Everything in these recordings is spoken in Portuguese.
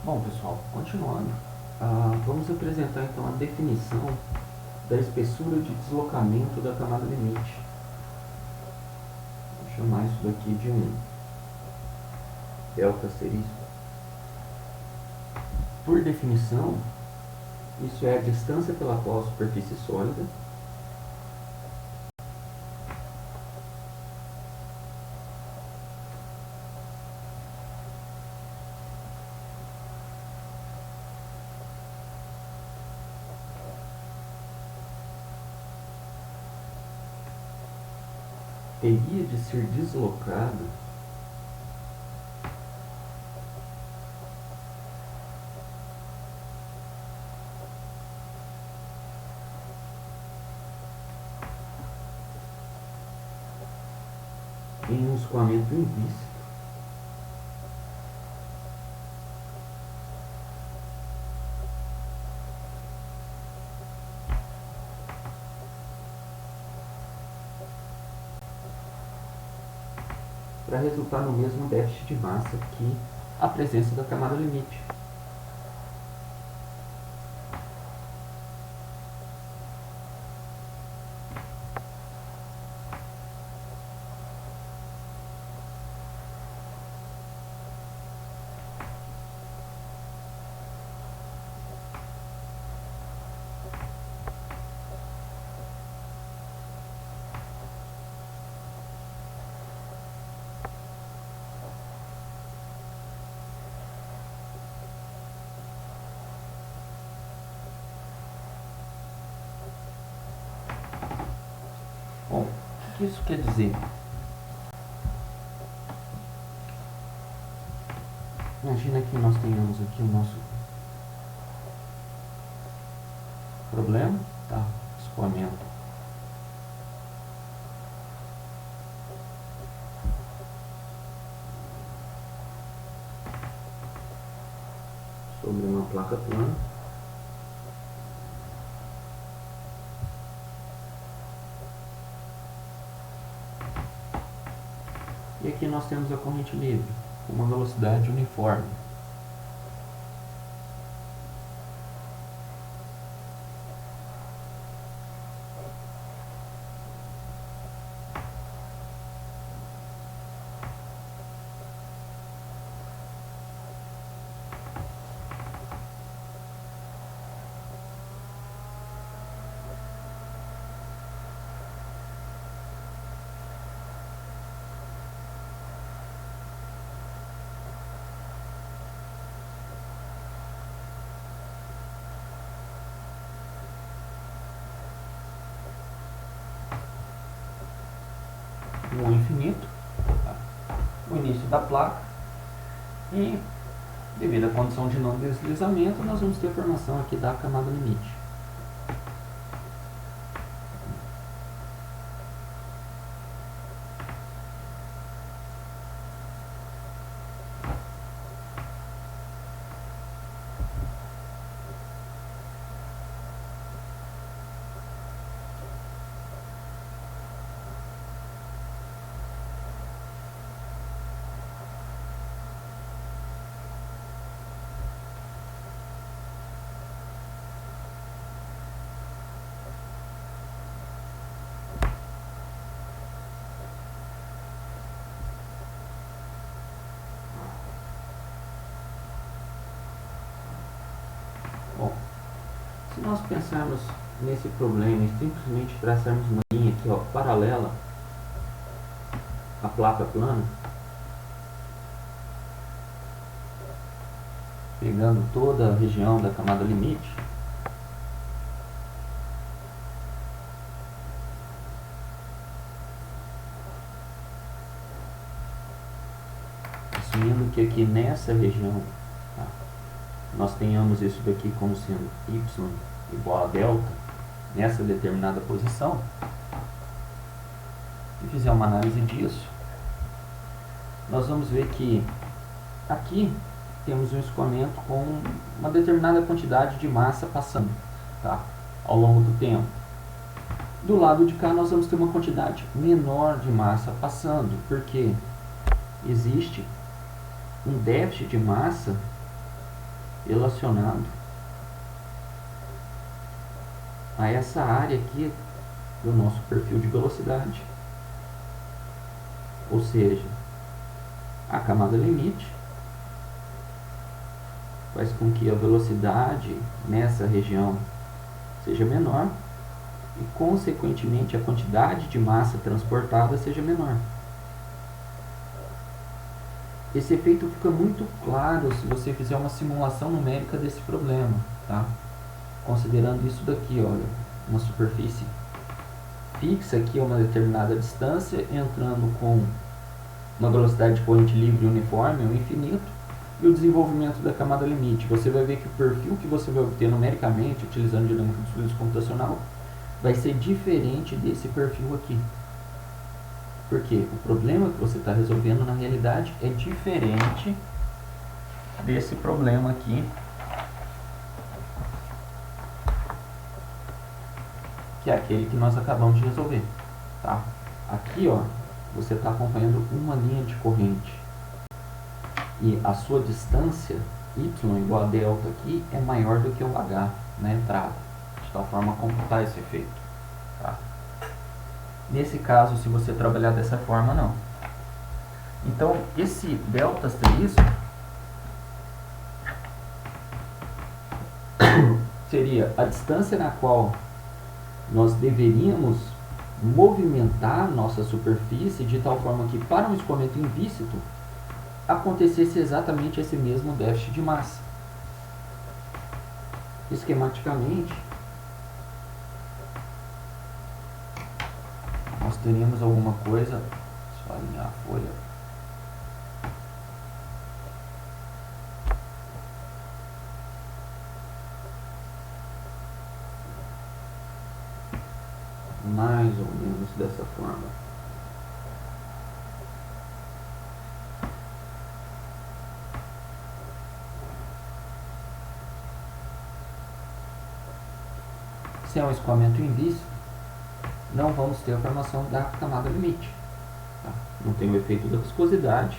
Bom, pessoal, continuando, vamos apresentar então a definição da espessura de deslocamento da camada limite. Vou chamar isso daqui de um delta asterisco. Por definição, isso é a distância pela qual a superfície sólida teria de ser deslocada em um escoamento implícito para resultar no mesmo déficit de massa que a presença da camada limite. Bom, o que isso quer dizer? Imagina que nós tenhamos aqui o nosso problema, tá? Escoamento sobre uma placa plana. E aqui nós temos a corrente livre, com uma velocidade uniforme. No infinito, tá? O início da placa, e devido à condição de não deslizamento, nós vamos ter a formação aqui da camada limite. Bom, se nós pensarmos nesse problema e simplesmente traçarmos uma linha aqui, ó, paralela à placa plana, pegando toda a região da camada limite, assumindo que aqui nessa região, tá, nós tenhamos isso daqui como sendo y igual a delta nessa determinada posição, e fizer uma análise disso, nós vamos ver que aqui temos um escoamento com uma determinada quantidade de massa passando, tá, ao longo do tempo. Do lado de cá nós vamos ter uma quantidade menor de massa passando, porque existe um déficit de massa relacionado a essa área aqui do nosso perfil de velocidade. Ou seja, a camada limite faz com que a velocidade nessa região seja menor e, consequentemente, a quantidade de massa transportada seja menor. Esse efeito fica muito claro se você fizer uma simulação numérica desse problema, tá? Considerando isso daqui, olha, uma superfície fixa aqui a uma determinada distância, entrando com uma velocidade de corrente livre uniforme ao infinito, e o desenvolvimento da camada limite. Você vai ver que o perfil que você vai obter numericamente, utilizando dinâmica dos fluidos computacional, vai ser diferente desse perfil aqui. Porque o problema que você está resolvendo na realidade é diferente desse problema aqui, que é aquele que nós acabamos de resolver, tá? Aqui, ó, você está acompanhando uma linha de corrente e a sua distância y igual a delta aqui é maior do que o h na entrada, de tal forma a computar esse efeito, tá? Nesse caso, se você trabalhar dessa forma, não. Então, esse delta asterisco seria a distância na qual nós deveríamos movimentar nossa superfície de tal forma que, para um escoamento invíscito, acontecesse exatamente esse mesmo déficit de massa. Esquematicamente, nós teríamos alguma coisa, só alinhar a folha, mais ou menos dessa forma. Se é um escoamento invíscito, não vamos ter a formação da camada limite, tá? Não tem o efeito da viscosidade.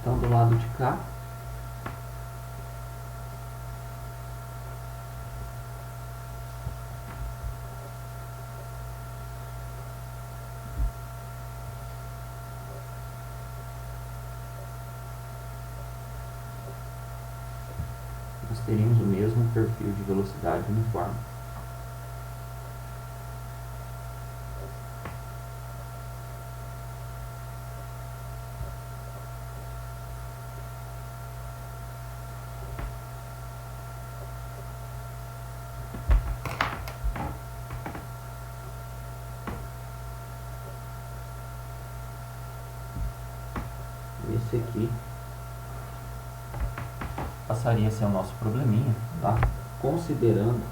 Então, do lado de cá, nós teríamos o mesmo perfil de velocidade uniforme. Esse aqui passaria a ser o nosso probleminha, tá? Considerando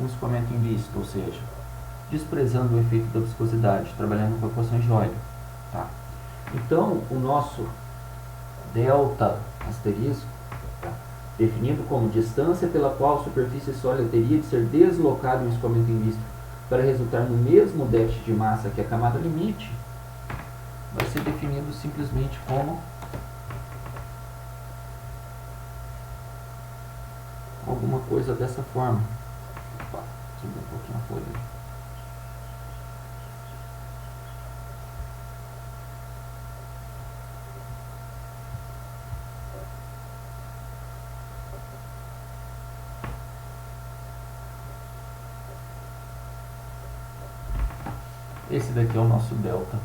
um escoamento invíscito, ou seja, desprezando o efeito da viscosidade, trabalhando com equações de Euler, tá? Então, o nosso delta asterisco, tá, definido como distância pela qual a superfície sólida teria de ser deslocada em um escoamento invíscito para resultar no mesmo déficit de massa que a camada limite, vai ser definido simplesmente como alguma coisa dessa forma. Opa, subiu um pouquinho a folha. Esse daqui é o nosso delta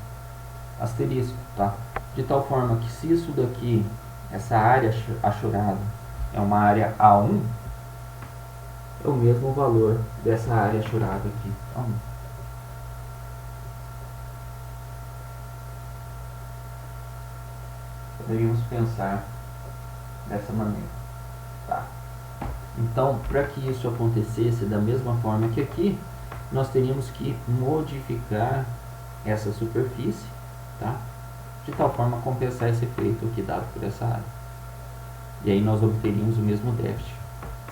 asterisco, tá? De tal forma que, se isso daqui, essa área achurada, é uma área A1, é o mesmo valor dessa área achurada aqui. Então, poderíamos pensar dessa maneira. Tá? Então, para que isso acontecesse da mesma forma que aqui, nós teríamos que modificar essa superfície, tá? De tal forma a compensar esse efeito aqui dado por essa área. E aí nós obteríamos o mesmo déficit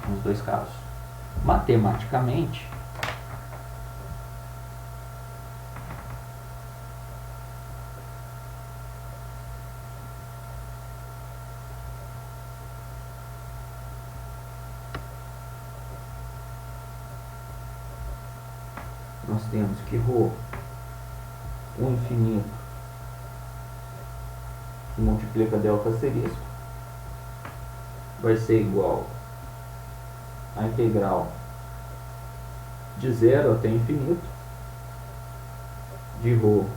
nos dois casos. Matematicamente, nós temos que ρ, o infinito, que multiplica delta asterisco, vai ser igual a integral de 0 até infinito de ρ, o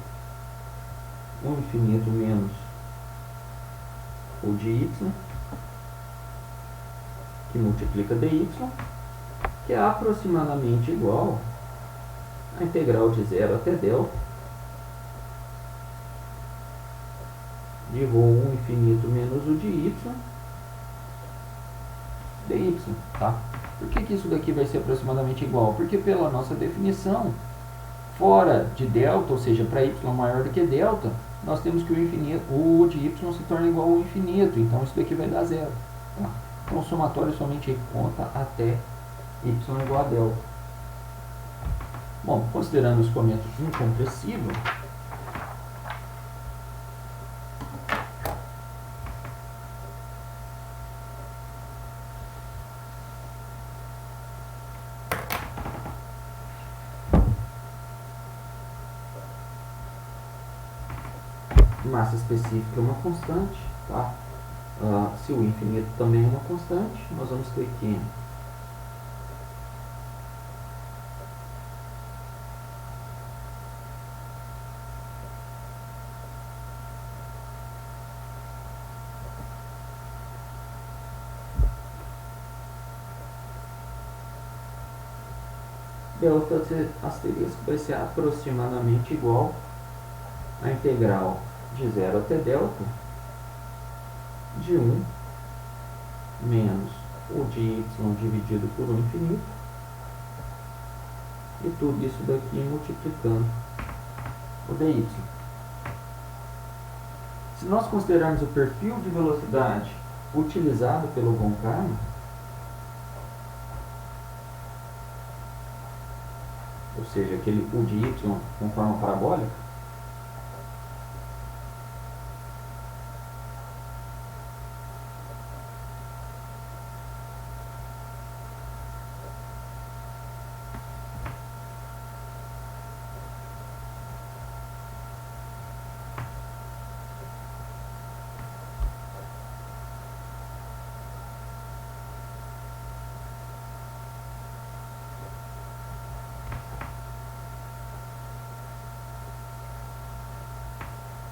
infinito menos o de y, que multiplica dy, que é aproximadamente igual a integral de 0 até delta de ρ, o infinito menos o de y, dy, tá? Por que isso daqui vai ser aproximadamente igual? Porque pela nossa definição, fora de delta, ou seja, para y maior do que delta, nós temos que o de y se torna igual ao infinito, então isso daqui vai dar zero. Tá? Então o somatório somente conta até y igual a delta. Bom, considerando o escoamento incompressível, massa específica é uma constante, tá? Se o infinito também é uma constante, nós vamos ter que delta asterisco vai ser aproximadamente igual a integral de 0 até delta de 1 menos o de y dividido por 1 infinito, e tudo isso daqui multiplicando o dy. Se nós considerarmos o perfil de velocidade utilizado pelo von Karman, ou seja, aquele u de y com forma parabólica,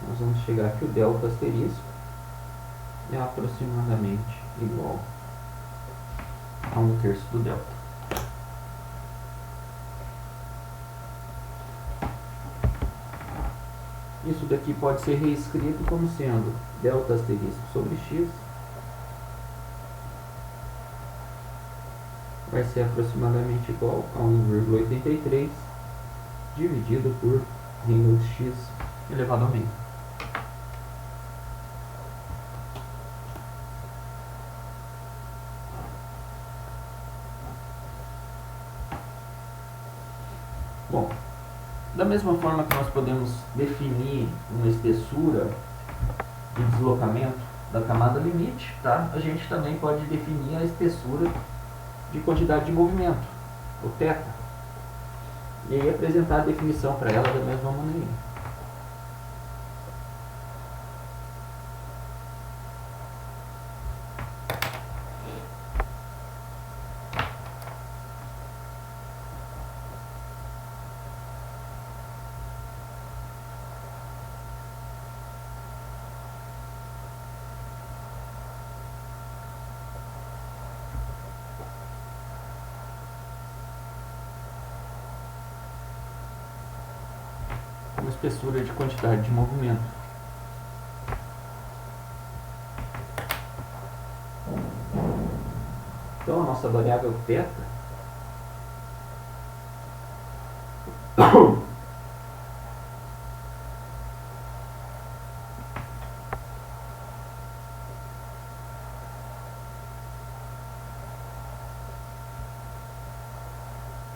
nós vamos chegar que o delta asterisco é aproximadamente igual a 1/3 do delta. Isso daqui pode ser reescrito como sendo delta asterisco sobre x vai ser aproximadamente igual a 1,83 dividido por Reynolds x elevado a meio. Bom, da mesma forma que nós podemos definir uma espessura de deslocamento da camada limite, tá? A gente também pode definir a espessura de quantidade de movimento, o θ, e aí apresentar a definição para ela da mesma maneira. espessura de quantidade de movimento. Então a nossa variável θ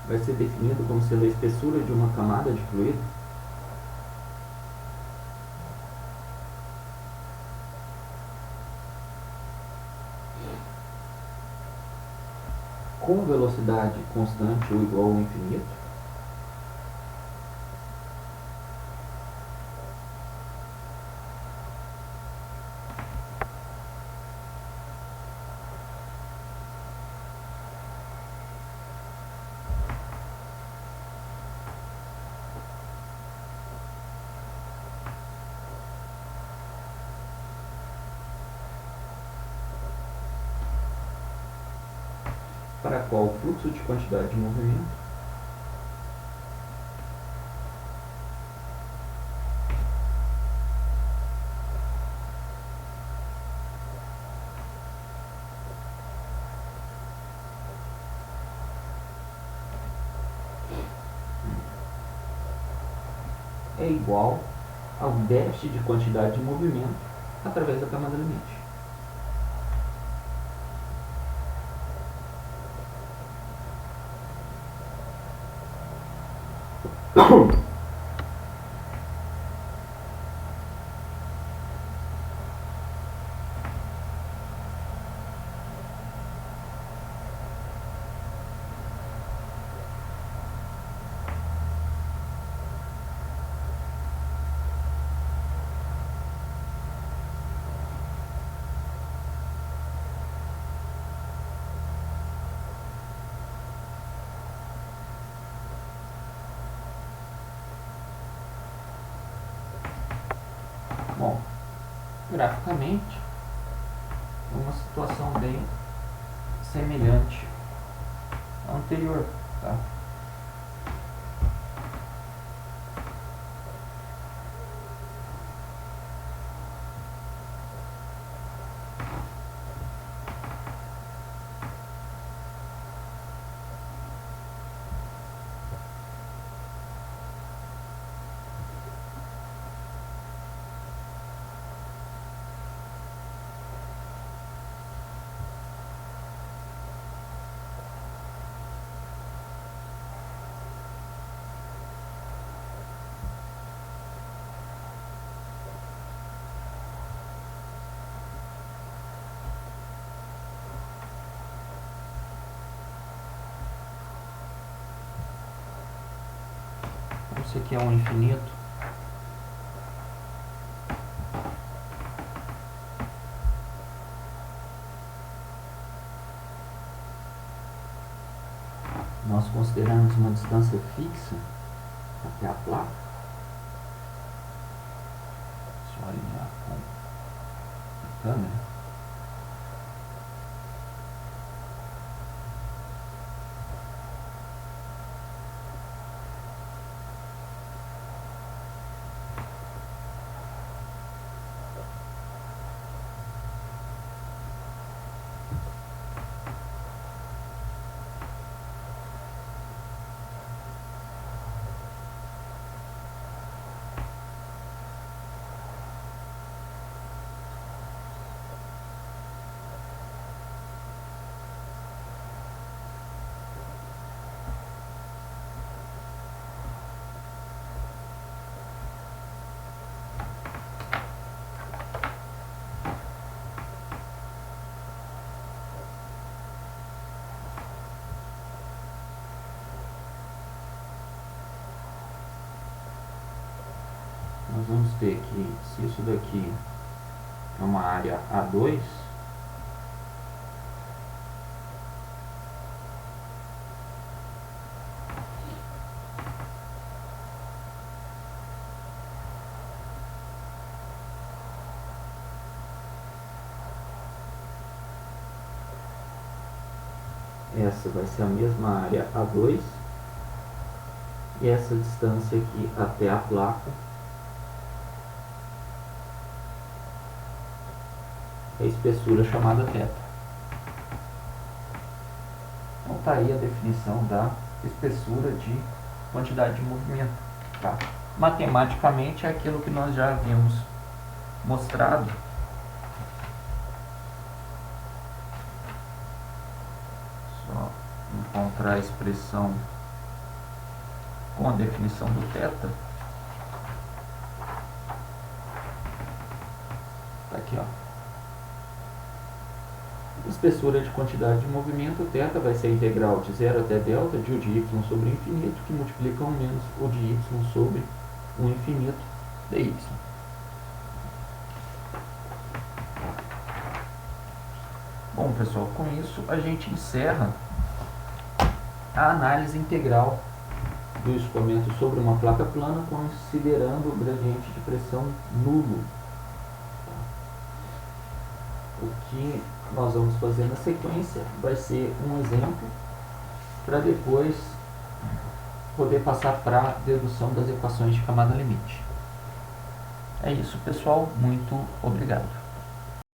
vai ser definido como sendo a espessura de uma camada de fluido com velocidade constante ou igual ao infinito, para a qual o fluxo de quantidade de movimento é igual ao déficit de quantidade de movimento através da camada limite. Bom, graficamente é uma situação bem semelhante à anterior, tá? Isso aqui é um infinito. Nós consideramos uma distância fixa até a placa. Só alinhar com a câmera. Nós vamos ter que, se isso daqui é uma área A2, essa vai ser a mesma área A2 e essa distância aqui até a placa a espessura chamada θ. Então está aí a definição da espessura de quantidade de movimento. Tá? Matematicamente é aquilo que nós já havíamos mostrado. Só encontrar a expressão com a definição do θ. Tá aqui, ó. Espessura de quantidade de movimento, θ vai ser a integral de 0 até delta de u de y sobre infinito, que multiplica ao menos o de y sobre o infinito dy. Bom, pessoal, com isso a gente encerra a análise integral do escoamento sobre uma placa plana, considerando o gradiente de pressão nulo. O que nós vamos fazer na sequência vai ser um exemplo para depois poder passar para a dedução das equações de camada limite. É isso, pessoal. Muito obrigado.